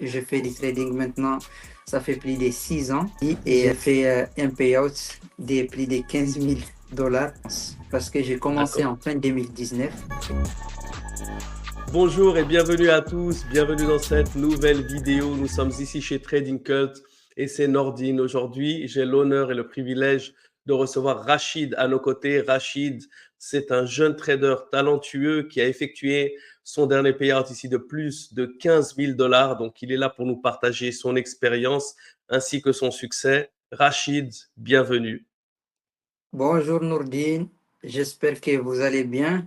Je fais du trading maintenant, ça fait plus de 6 ans et j'ai fait un payout de plus de 15 000 dollars parce que j'ai commencé D'accord. en fin 2019. Bonjour et bienvenue à tous, bienvenue dans cette nouvelle vidéo. Nous sommes ici chez Trading Cult et c'est Nordine. Aujourd'hui, j'ai l'honneur et le privilège de recevoir Rachid à nos côtés. Rachid, c'est un jeune trader talentueux qui a effectué son dernier payout ici de plus de 15 000 dollars. Donc, il est là pour nous partager son expérience ainsi que son succès. Rachid, bienvenue. Bonjour Nourdine, j'espère que vous allez bien.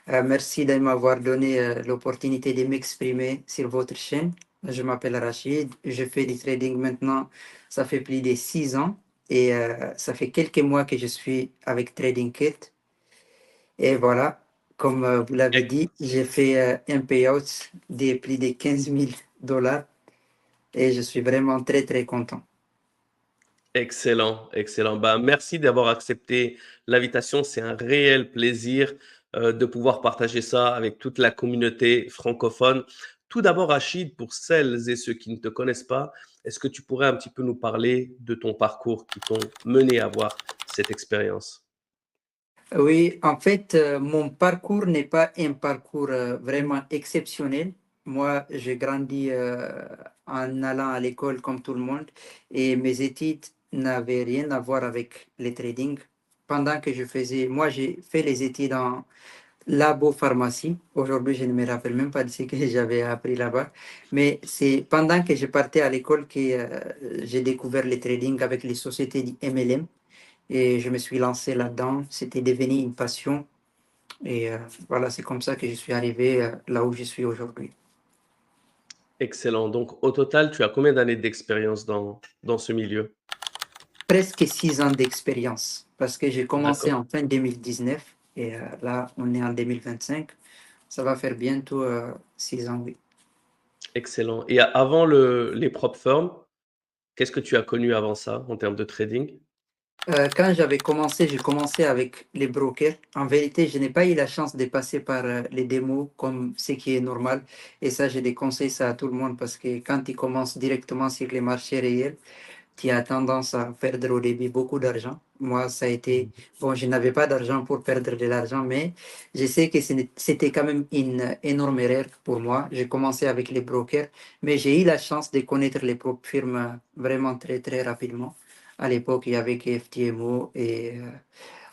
Merci de m'avoir donné l'opportunité de m'exprimer sur votre chaîne. Je m'appelle Rachid, je fais du trading maintenant, ça fait plus de 6 ans et ça fait quelques mois que je suis avec Trading Kit. Et voilà, comme vous l'avez dit, j'ai fait un payout de plus de 15 000 dollars et je suis vraiment très très content. Excellent, excellent. Bah, merci d'avoir accepté l'invitation. C'est un réel plaisir de pouvoir partager ça avec toute la communauté francophone. Tout d'abord, Rachid, pour celles et ceux qui ne te connaissent pas, est-ce que tu pourrais un petit peu nous parler de ton parcours qui t'ont mené à avoir cette expérience? Oui, en fait, mon parcours n'est pas un parcours vraiment exceptionnel. Moi, j'ai grandi en allant à l'école comme tout le monde et mes études n'avaient rien à voir avec le trading. Pendant que je faisais, moi, j'ai fait les études en labo-pharmacie. Aujourd'hui, je ne me rappelle même pas de ce que j'avais appris là-bas. Mais c'est pendant que je partais à l'école que j'ai découvert le trading avec les sociétés du MLM. Et je me suis lancé là-dedans. C'était devenu une passion. Et voilà, c'est comme ça que je suis arrivé là où je suis aujourd'hui. Excellent. Donc, au total, tu as combien d'années d'expérience dans ce milieu? Presque 6 ans d'expérience parce que j'ai commencé D'accord. en fin 2019 et là, on est en 2025. Ça va faire bientôt 6 ans, oui. Excellent. Et avant les prop firms, qu'est-ce que tu as connu avant ça en termes de trading? Quand j'avais commencé, j'ai commencé avec les brokers. En vérité, je n'ai pas eu la chance de passer par les démos comme ce qui est normal. Et ça, je déconseille ça à tout le monde parce que quand tu commences directement sur les marchés réels, tu as tendance à perdre au début beaucoup d'argent. Moi, ça a été, bon, je n'avais pas d'argent pour perdre de l'argent, mais je sais que c'était quand même une énorme erreur pour moi. J'ai commencé avec les brokers, mais j'ai eu la chance de connaître les propres firmes vraiment très, très rapidement. À l'époque, il y avait FTMO et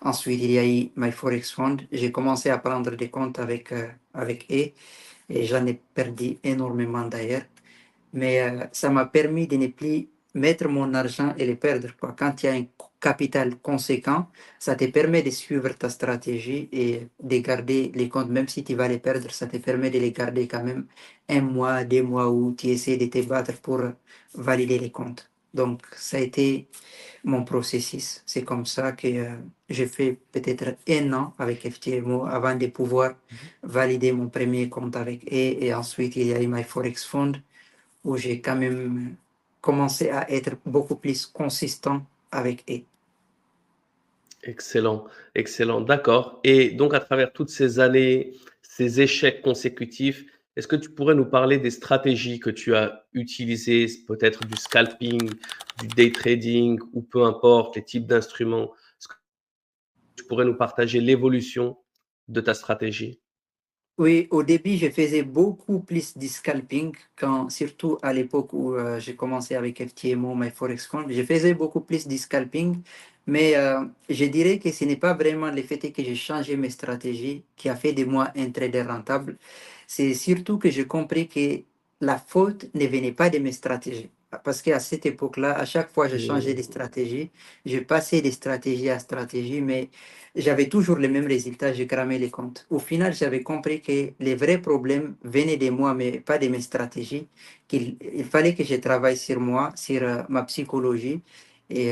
ensuite il y a eu My Forex Fund. J'ai commencé à prendre des comptes avec eux et j'en ai perdu énormément d'ailleurs. Mais ça m'a permis de ne plus mettre mon argent et le perdre, quoi. Quand il y a un capital conséquent, ça te permet de suivre ta stratégie et de garder les comptes, même si tu vas les perdre, ça te permet de les garder quand même un mois, 2 mois où tu essaies de te battre pour valider les comptes. Donc, ça a été mon processus. C'est comme ça que j'ai fait peut-être 1 an avec FTMO avant de pouvoir valider mon premier compte avec eux. Et ensuite, il y a eu My Forex Fund où j'ai quand même commencé à être beaucoup plus consistant avec eux. Excellent, excellent, d'accord. Et donc, à travers toutes ces années, ces échecs consécutifs, est-ce que tu pourrais nous parler des stratégies que tu as utilisées, peut-être du scalping, du day trading ou peu importe les types d'instruments? Est-ce que tu pourrais nous partager l'évolution de ta stratégie? Oui, au début, je faisais beaucoup plus de scalping, surtout à l'époque où j'ai commencé avec FTMO, MyForexCon. Je faisais beaucoup plus de scalping, mais je dirais que ce n'est pas vraiment le fait que j'ai changé mes stratégies qui a fait de moi un trader rentable. C'est surtout que j'ai compris que la faute ne venait pas de mes stratégies. Parce qu'à cette époque-là, à chaque fois, je changeais de Mmh. stratégie, je passais de stratégie à stratégie, mais j'avais toujours les mêmes résultats, je cramais les comptes. Au final, j'avais compris que les vrais problèmes venaient de moi, mais pas de mes stratégies, qu'il fallait que je travaille sur moi, sur ma psychologie. Et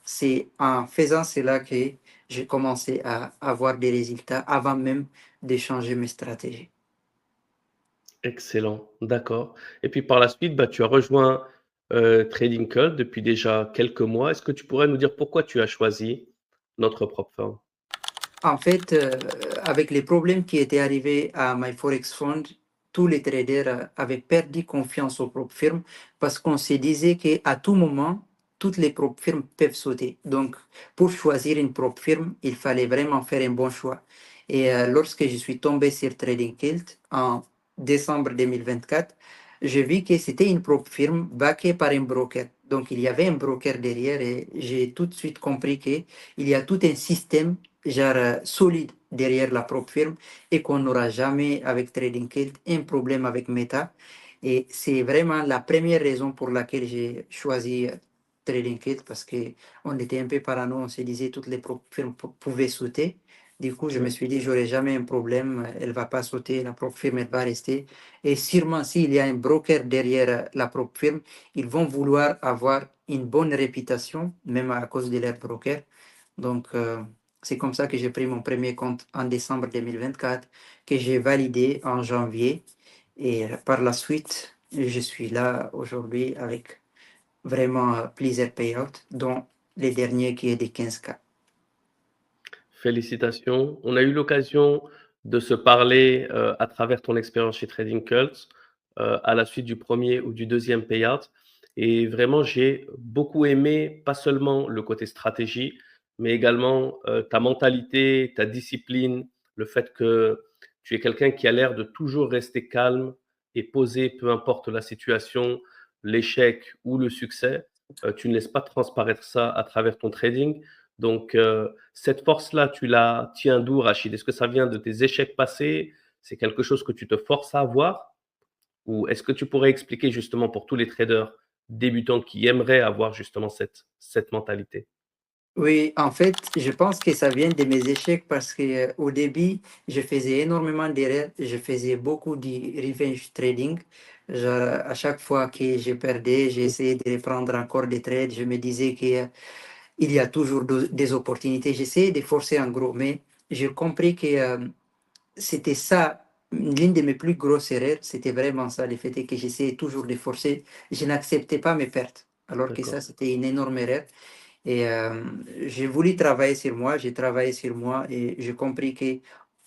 c'est en faisant cela que j'ai commencé à avoir des résultats avant même de changer mes stratégies. Excellent, d'accord. Et puis par la suite, bah, tu as rejoint Trading Cult depuis déjà quelques mois. Est-ce que tu pourrais nous dire pourquoi tu as choisi notre propre firme? En fait, avec les problèmes qui étaient arrivés à My Forex Fund, tous les traders avaient perdu confiance aux propres firmes parce qu'on se disait qu'à tout moment, toutes les propres firmes peuvent sauter. Donc, pour choisir une propre firme, il fallait vraiment faire un bon choix. Et lorsque je suis tombé sur TradingKilt en décembre 2024, je vis que c'était une propre firme backée par un broker. Donc, il y avait un broker derrière et j'ai tout de suite compris qu'il y a tout un système genre solide derrière la propre firme et qu'on n'aura jamais avec TradingKilt un problème avec Meta. Et c'est vraiment la première raison pour laquelle j'ai choisi TradingKilt parce qu'on était un peu parano, on se disait toutes les propres firmes pouvaient sauter. Du coup, je me Ouais. suis dit, j'aurai jamais un problème, elle va pas sauter, la propre firme, elle va rester. Et sûrement, s'il y a un broker derrière la propre firme, ils vont vouloir avoir une bonne réputation, même à cause de leur broker. Donc, c'est comme ça que j'ai pris mon premier compte en décembre 2024, que j'ai validé en janvier. Et par la suite, je suis là aujourd'hui avec vraiment plusieurs payouts, dont les derniers qui est des 15K. Félicitations. On a eu l'occasion de se parler à travers ton expérience chez Trading Cult, à la suite du premier ou du deuxième payout. Et vraiment, j'ai beaucoup aimé, pas seulement le côté stratégie, mais également ta mentalité, ta discipline, le fait que tu es quelqu'un qui a l'air de toujours rester calme et posé, peu importe la situation, l'échec ou le succès. Tu ne laisses pas transparaître ça à travers ton trading. Donc, cette force-là, tu la tiens d'où, Rachid? Est-ce que ça vient de tes échecs passés? C'est quelque chose que tu te forces à avoir? Ou est-ce que tu pourrais expliquer justement pour tous les traders débutants qui aimeraient avoir justement cette mentalité? Oui, en fait, je pense que ça vient de mes échecs parce que au début, je faisais énormément d'erreurs. Je faisais beaucoup de revenge trading. Genre, à chaque fois que je perdais, j'essayais de reprendre encore des trades. Je me disais qu'il y a toujours des opportunités. J'essayais de forcer en gros, mais j'ai compris que c'était ça, l'une de mes plus grosses erreurs. C'était vraiment ça, le fait que j'essayais toujours de forcer. Je n'acceptais pas mes pertes. Alors que ça, D'accord. c'était une énorme erreur. Et j'ai voulu travailler sur moi, j'ai travaillé sur moi et j'ai compris que,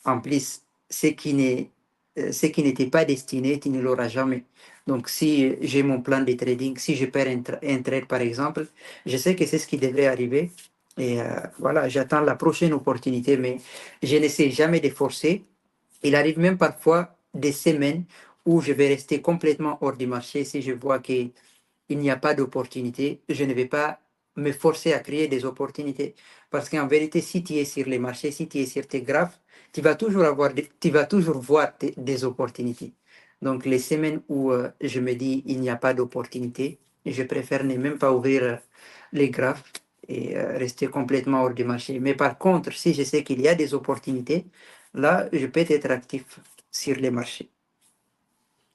en plus, ce qui n'était pas destiné, tu ne l'auras jamais. Donc, si j'ai mon plan de trading, si je perds un trade, par exemple, je sais que c'est ce qui devrait arriver. Et voilà, j'attends la prochaine opportunité, mais je n'essaie jamais de forcer. Il arrive même parfois des semaines où je vais rester complètement hors du marché si je vois qu'il n'y a pas d'opportunité. Je ne vais pas me forcer à créer des opportunités. Parce qu'en vérité, si tu es sur les marchés, si tu es sur tes graphes, tu vas toujours voir des opportunités. Donc, les semaines où je me dis il n'y a pas d'opportunité, je préfère ne même pas ouvrir les graphes et rester complètement hors du marché. Mais par contre, si je sais qu'il y a des opportunités, là, je peux être actif sur les marchés.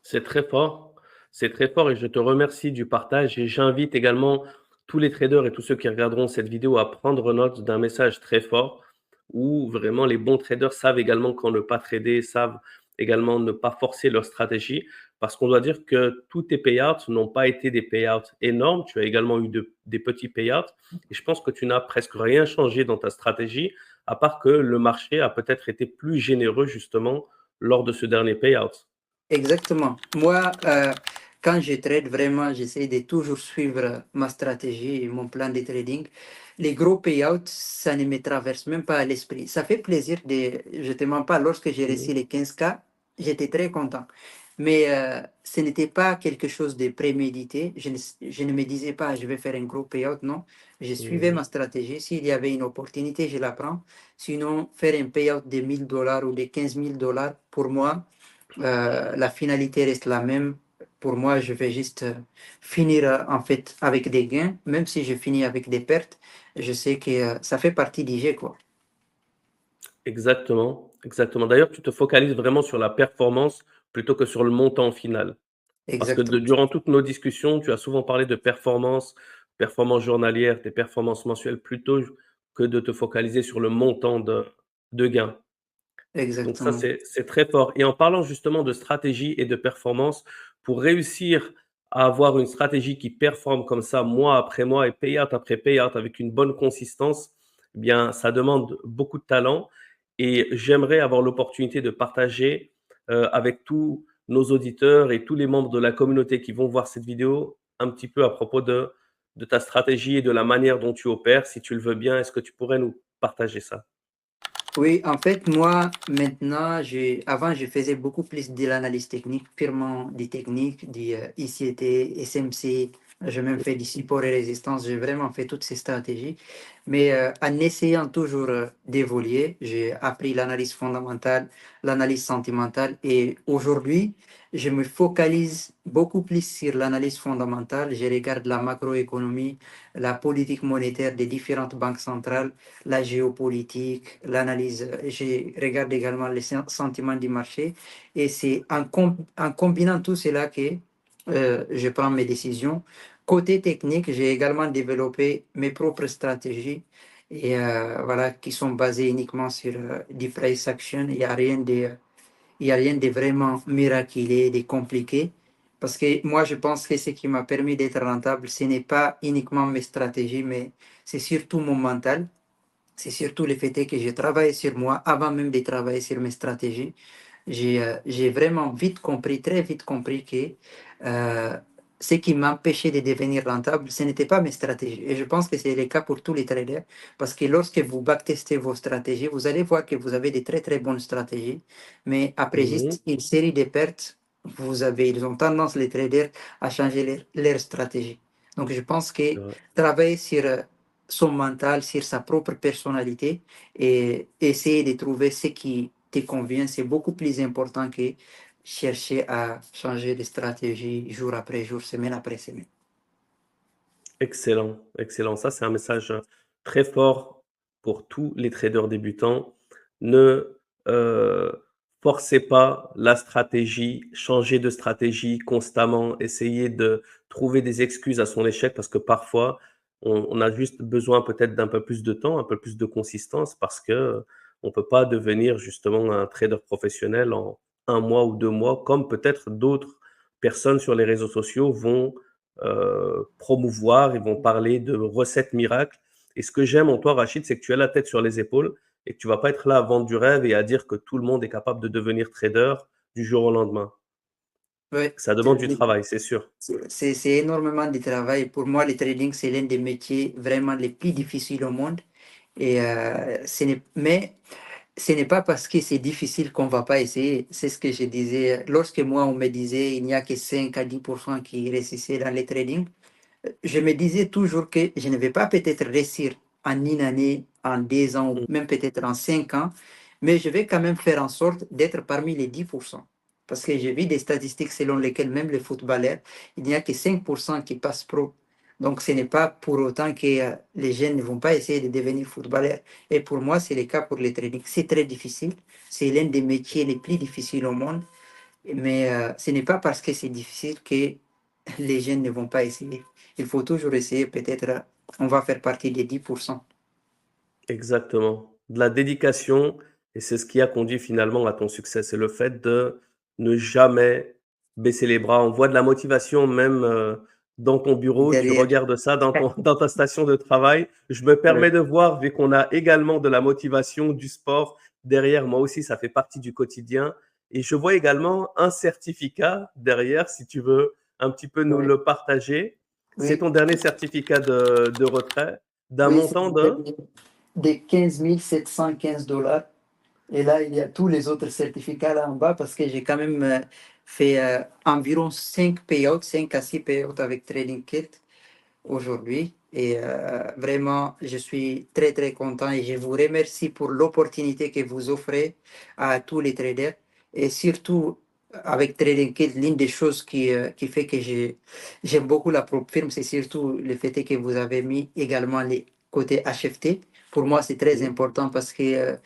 C'est très fort. C'est très fort et je te remercie du partage et j'invite également tous les traders et tous ceux qui regarderont cette vidéo à prendre note d'un message très fort où vraiment les bons traders savent également quand ne pas trader, savent également ne pas forcer leur stratégie parce qu'on doit dire que tous tes payouts n'ont pas été des payouts énormes. Tu as également eu des petits payouts et je pense que tu n'as presque rien changé dans ta stratégie à part que le marché a peut-être été plus généreux justement lors de ce dernier payout. Exactement. Moi, quand je trade, vraiment, j'essaie de toujours suivre ma stratégie et mon plan de trading. Les gros payouts, ça ne me traverse même pas à l'esprit. Ça fait plaisir de, je te mens pas, lorsque j'ai reçu les 15K, j'étais très content. Mais ce n'était pas quelque chose de prémédité. Je ne me disais pas, je vais faire un gros payout, non. Je suivais Mhm. ma stratégie. S'il y avait une opportunité, je la prends. Sinon, faire un payout de 1000 $ ou de 15 000 $ pour moi, la finalité reste la même. Pour moi, je vais juste finir en fait avec des gains, même si je finis avec des pertes. Je sais que ça fait partie du jeu, quoi. Exactement, exactement. D'ailleurs, tu te focalises vraiment sur la performance plutôt que sur le montant final. Parce que Exactement. durant toutes nos discussions, tu as souvent parlé de performance, performance journalière, des performances mensuelles, plutôt que de te focaliser sur le montant de gain. Donc ça, Exactement. c'est très fort. Et en parlant justement de stratégie et de performance, pour réussir à avoir une stratégie qui performe comme ça mois après mois et payout après payout avec une bonne consistance, eh bien, ça demande beaucoup de talent. Et j'aimerais avoir l'opportunité de partager avec tous nos auditeurs et tous les membres de la communauté qui vont voir cette vidéo un petit peu à propos de ta stratégie et de la manière dont tu opères. Si tu le veux bien, est-ce que tu pourrais nous partager ça? Oui, en fait, moi, maintenant, avant, je faisais beaucoup plus de l'analyse technique, purement des techniques, du ICT, SMC. J'ai même fait du support et résistance. J'ai vraiment fait toutes ces stratégies. Mais en essayant toujours d'évoluer, j'ai appris l'analyse fondamentale, l'analyse sentimentale. Et aujourd'hui, je me focalise beaucoup plus sur l'analyse fondamentale. Je regarde la macroéconomie, la politique monétaire des différentes banques centrales, la géopolitique, l'analyse. Je regarde également les sentiments du marché et c'est en combinant tout cela que je prends mes décisions. Côté technique, j'ai également développé mes propres stratégies et voilà, qui sont basées uniquement sur du price action. Il y a rien de vraiment miraculé, de compliqué. Parce que moi, je pense que ce qui m'a permis d'être rentable, ce n'est pas uniquement mes stratégies, mais c'est surtout mon mental. C'est surtout le fait que j'ai travaillé sur moi avant même de travailler sur mes stratégies. J'ai vraiment vite compris, très vite compris que euh, ce qui m'empêchait de devenir rentable, ce n'était pas mes stratégies. Et je pense que c'est le cas pour tous les traders. Parce que lorsque vous backtestez vos stratégies, vous allez voir que vous avez des très très bonnes stratégies. Mais après Mhm. juste une série de pertes, ils ont tendance, les traders, à changer leur stratégie. Donc je pense que C'est vrai. travailler sur son mental, sur sa propre personnalité et essayer de trouver ce qui te convient, c'est beaucoup plus important que chercher à changer de stratégie jour après jour, semaine après semaine. Excellent, excellent. Ça, c'est un message très fort pour tous les traders débutants. Ne forcez pas la stratégie, changez de stratégie constamment, essayez de trouver des excuses à son échec parce que parfois, on a juste besoin peut-être d'un peu plus de temps, un peu plus de consistance parce que on ne peut pas devenir justement un trader professionnel en 1 mois ou 2 mois, comme peut-être d'autres personnes sur les réseaux sociaux vont promouvoir, ils vont parler de recettes miracles. Et ce que j'aime en toi, Rachid, c'est que tu as la tête sur les épaules et que tu vas pas être là à vendre du rêve et à dire que tout le monde est capable de devenir trader du jour au lendemain. Ouais, Ça demande du travail, c'est sûr. c'est énormément de travail. Pour moi, le trading, c'est l'un des métiers vraiment les plus difficiles au monde. Et, mais ce n'est pas parce que c'est difficile qu'on ne va pas essayer. C'est ce que je disais. Lorsque moi, on me disait il n'y a que 5 à 10% qui réussissaient dans les trading, je me disais toujours que je ne vais pas peut-être réussir en une année, en 2 ans, ou Mmh, même peut-être en 5 ans, mais je vais quand même faire en sorte d'être parmi les 10%. Parce que j'ai vu des statistiques selon lesquelles même les footballeurs, il n'y a que 5% qui passent pro. Donc ce n'est pas pour autant que les jeunes ne vont pas essayer de devenir footballeurs. Et pour moi, c'est le cas pour les trading. C'est très difficile. C'est l'un des métiers les plus difficiles au monde. Mais ce n'est pas parce que c'est difficile que les jeunes ne vont pas essayer. Il faut toujours essayer, peut-être on va faire partie des 10%. exactement. De la dédication et c'est ce qui a conduit finalement à ton succès. C'est le fait de ne jamais baisser les bras. On voit de la motivation même, dans ton bureau. Tu Derrière. regardes ça dans ton dans ta station de travail. Je me permets Ouais. de voir, vu qu'on a également de la motivation, du sport derrière, moi aussi, ça fait partie du quotidien et je vois également un certificat derrière, si tu veux un petit peu nous Ouais. le partager. C'est Oui, ton dernier certificat de retrait d'un oui, c'est montant le de? dernier de 15 715 dollars. Et là, il y a tous les autres certificats là en bas parce que j'ai quand même fait environ 5 payouts, 5 à 6 payouts avec TradingKit aujourd'hui. Et vraiment, je suis très, très content et je vous remercie pour l'opportunité que vous offrez à tous les traders. Et surtout, avec TradingKit, l'une des choses qui fait que j'aime beaucoup la propre firme, c'est surtout le fait que vous avez mis également les côtés HFT. Pour moi, c'est très Mmh. important parce que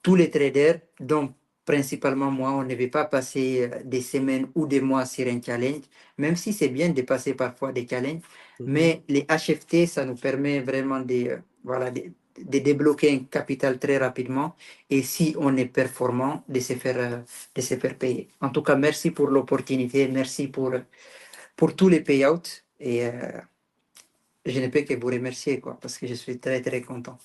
tous les traders, dont principalement moi, on ne veut pas passer des semaines ou des mois sur un challenge, même si c'est bien de passer parfois des challenges, Mmh. mais les HFT, ça nous permet vraiment voilà, de débloquer un capital très rapidement et si on est performant, de se faire payer. En tout cas, merci pour l'opportunité, merci pour tous les payouts et je ne peux que vous remercier quoi, parce que je suis très très content.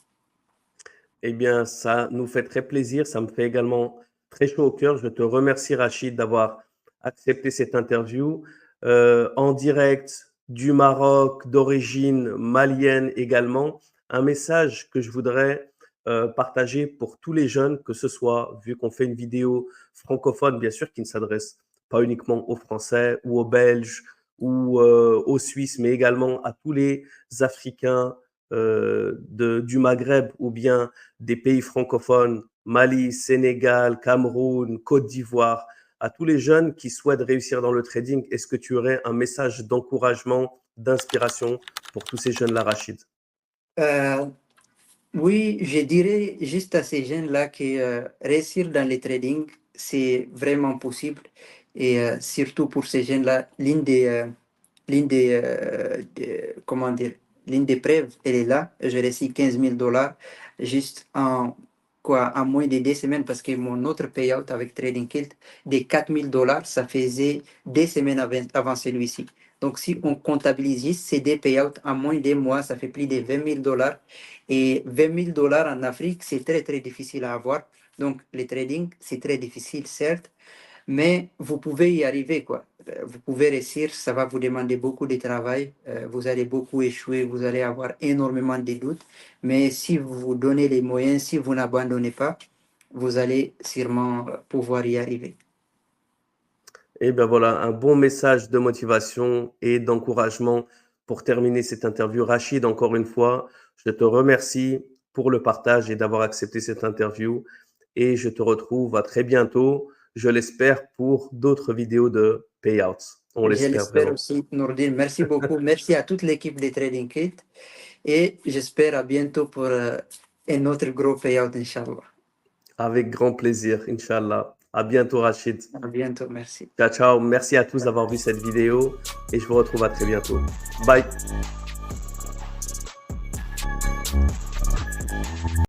Eh bien, ça nous fait très plaisir. Ça me fait également très chaud au cœur. Je te remercie, Rachid, d'avoir accepté cette interview en direct du Maroc, d'origine malienne également. Un message que je voudrais partager pour tous les jeunes, que ce soit, vu qu'on fait une vidéo francophone, bien sûr, qui ne s'adresse pas uniquement aux Français ou aux Belges ou aux Suisses, mais également à tous les Africains du Maghreb ou bien des pays francophones, Mali, Sénégal, Cameroun, Côte d'Ivoire, à tous les jeunes qui souhaitent réussir dans le trading, est-ce que tu aurais un message d'encouragement, d'inspiration pour tous ces jeunes-là, Rachid? Oui, je dirais juste à ces jeunes-là que réussir dans le trading, c'est vraiment possible. Et surtout pour ces jeunes-là, comment dire, l'une des preuves, elle est là. J'ai réussi 15 000 $ juste en moins de 2 semaines parce que mon autre payout avec Trading Kilt de 4 000 $, ça faisait 2 semaines avant celui-ci. Donc, si on comptabilise juste ces deux payouts en moins de mois, ça fait plus de 20 000 $. Et 20 000 $ en Afrique, c'est très, très difficile à avoir. Donc, le trading, c'est très difficile, certes, mais vous pouvez y arriver, quoi. Vous pouvez réussir, ça va vous demander beaucoup de travail, vous allez beaucoup échouer, vous allez avoir énormément de doutes, mais si vous vous donnez les moyens, si vous n'abandonnez pas, vous allez sûrement pouvoir y arriver. Et ben voilà, un bon message de motivation et d'encouragement pour terminer cette interview. Rachid, encore une fois, je te remercie pour le partage et d'avoir accepté cette interview. Et je te retrouve à très bientôt, je l'espère, pour d'autres vidéos de payouts. On Je l'espère l'espère vraiment. aussi, Nourdine. Merci beaucoup. Merci à toute l'équipe de Trading Kit et j'espère à bientôt pour un autre gros payout, Inch'Allah. Avec grand plaisir, Inch'Allah. À bientôt, Rachid. À bientôt, merci. Ciao, ciao. Merci à tous d'avoir vu cette vidéo et je vous retrouve à très bientôt. Bye.